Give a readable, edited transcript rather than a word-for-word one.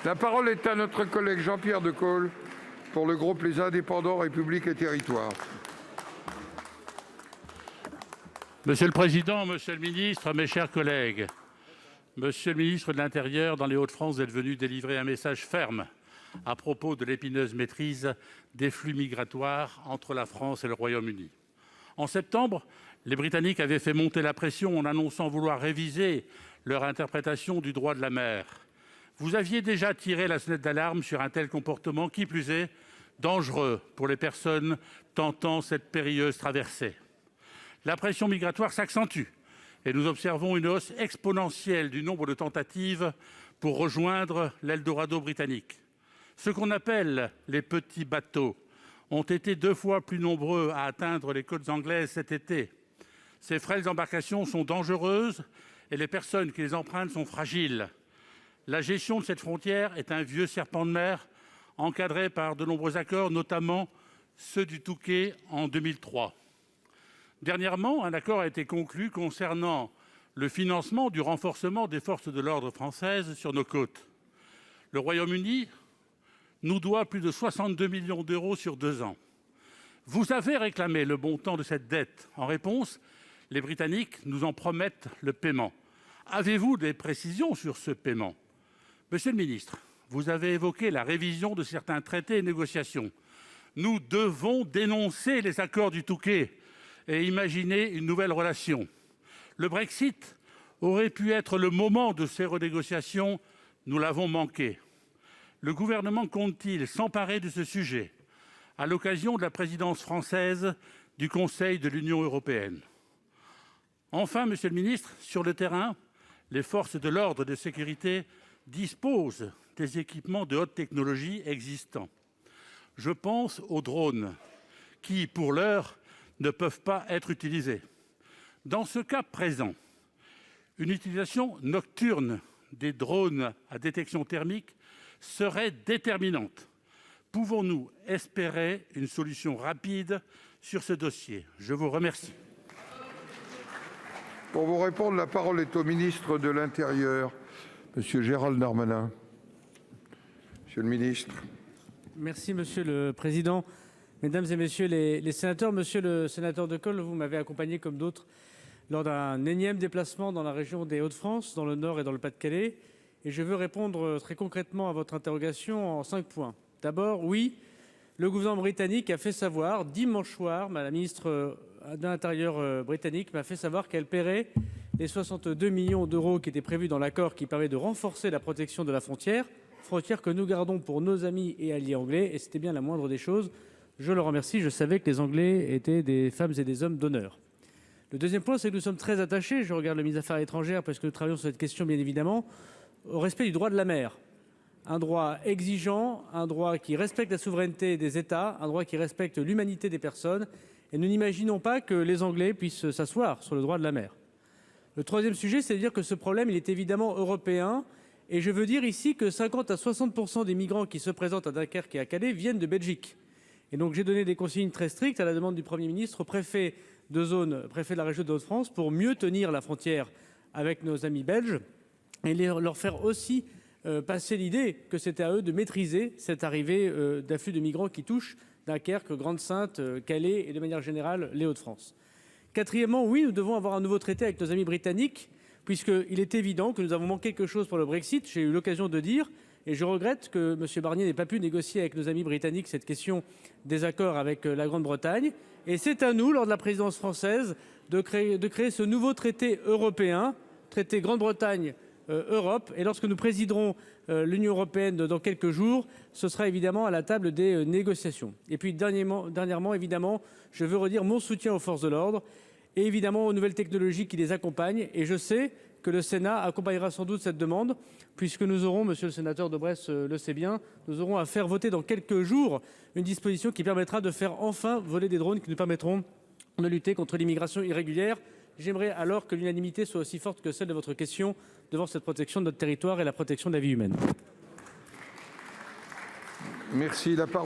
La parole est à notre collègue Jean-Pierre Decool pour le groupe Les Indépendants, République et Territoires. Monsieur le président, monsieur le ministre, mes chers collègues, monsieur le ministre de l'Intérieur, dans les Hauts-de-France, vous êtes venu délivrer un message ferme à propos de l'épineuse maîtrise des flux migratoires entre la France et le Royaume-Uni. En septembre, les Britanniques avaient fait monter la pression en annonçant vouloir réviser leur interprétation du droit de la mer. Vous aviez déjà tiré la sonnette d'alarme sur un tel comportement, qui plus est dangereux pour les personnes tentant cette périlleuse traversée. La pression migratoire s'accentue et nous observons une hausse exponentielle du nombre de tentatives pour rejoindre l'Eldorado britannique. Ce qu'on appelle les petits bateaux ont été 2 fois plus nombreux à atteindre les côtes anglaises cet été. Ces frêles embarcations sont dangereuses et les personnes qui les empruntent sont fragiles. La gestion de cette frontière est un vieux serpent de mer encadré par de nombreux accords, notamment ceux du Touquet en 2003. Dernièrement, un accord a été conclu concernant le financement du renforcement des forces de l'ordre françaises sur nos côtes. Le Royaume-Uni nous doit plus de 62 millions d'euros sur 2 ans. Vous avez réclamé le montant de cette dette. En réponse, les Britanniques nous en promettent le paiement. Avez-vous des précisions sur ce paiement ? Monsieur le ministre, vous avez évoqué la révision de certains traités et négociations. Nous devons dénoncer les accords du Touquet et imaginer une nouvelle relation. Le Brexit aurait pu être le moment de ces renégociations. Nous l'avons manqué. Le gouvernement compte-t-il s'emparer de ce sujet à l'occasion de la présidence française du Conseil de l'Union européenne ? Enfin, monsieur le ministre, sur le terrain, les forces de l'ordre et de sécurité disposent des équipements de haute technologie existants. Je pense aux drones qui, pour l'heure, ne peuvent pas être utilisés. Dans ce cas présent, une utilisation nocturne des drones à détection thermique serait déterminante. Pouvons-nous espérer une solution rapide sur ce dossier ? Je vous remercie. Pour vous répondre, la parole est au ministre de l'Intérieur, Monsieur Gérald Darmanin. Monsieur le ministre. Merci, Monsieur le Président. Mesdames et Messieurs les sénateurs, Monsieur le sénateur Decool, vous m'avez accompagné comme d'autres lors d'un énième déplacement dans la région des Hauts-de-France, dans le Nord et dans le Pas-de-Calais. Et je veux répondre très concrètement à votre interrogation en 5 points. D'abord, oui, le gouvernement britannique a fait savoir, dimanche soir, la ministre de l'Intérieur britannique m'a fait savoir qu'elle paierait les 62 millions d'euros qui étaient prévus dans l'accord qui permet de renforcer la protection de la frontière que nous gardons pour nos amis et alliés anglais, et c'était bien la moindre des choses. Je le remercie, je savais que les Anglais étaient des femmes et des hommes d'honneur. Le deuxième point, c'est que nous sommes très attachés, je regarde le ministre des Affaires étrangères parce que nous travaillons sur cette question bien évidemment, au respect du droit de la mer. Un droit exigeant, un droit qui respecte la souveraineté des États, un droit qui respecte l'humanité des personnes, et nous n'imaginons pas que les Anglais puissent s'asseoir sur le droit de la mer. Le troisième sujet, c'est de dire que ce problème, il est évidemment européen, et je veux dire ici que 50 à 60% des migrants qui se présentent à Dunkerque et à Calais viennent de Belgique. Et donc j'ai donné des consignes très strictes à la demande du Premier ministre au préfet de zone, préfet de la région de Hauts-de-France, pour mieux tenir la frontière avec nos amis belges et leur faire aussi passer l'idée que c'était à eux de maîtriser cette arrivée d'afflux de migrants qui touchent Dunkerque, Grande-Synthe, Calais et de manière générale les Hauts-de-France. Quatrièmement, oui, nous devons avoir un nouveau traité avec nos amis britanniques, puisqu'il est évident que nous avons manqué quelque chose pour le Brexit. J'ai eu l'occasion de dire, et je regrette que M. Barnier n'ait pas pu négocier avec nos amis britanniques cette question des accords avec la Grande-Bretagne. Et c'est à nous, lors de la présidence française, de créer ce nouveau traité européen, traité Grande-Bretagne-Europe. Et lorsque nous présiderons l'Union européenne dans quelques jours, ce sera évidemment à la table des négociations. Et puis dernièrement, évidemment, je veux redire mon soutien aux forces de l'ordre et évidemment aux nouvelles technologies qui les accompagnent. Et je sais que le Sénat accompagnera sans doute cette demande, puisque nous aurons, monsieur le sénateur de Bresse le sait bien, nous aurons à faire voter dans quelques jours une disposition qui permettra de faire enfin voler des drones qui nous permettront de lutter contre l'immigration irrégulière. J'aimerais alors que l'unanimité soit aussi forte que celle de votre question devant cette protection de notre territoire et la protection de la vie humaine. Merci. La parole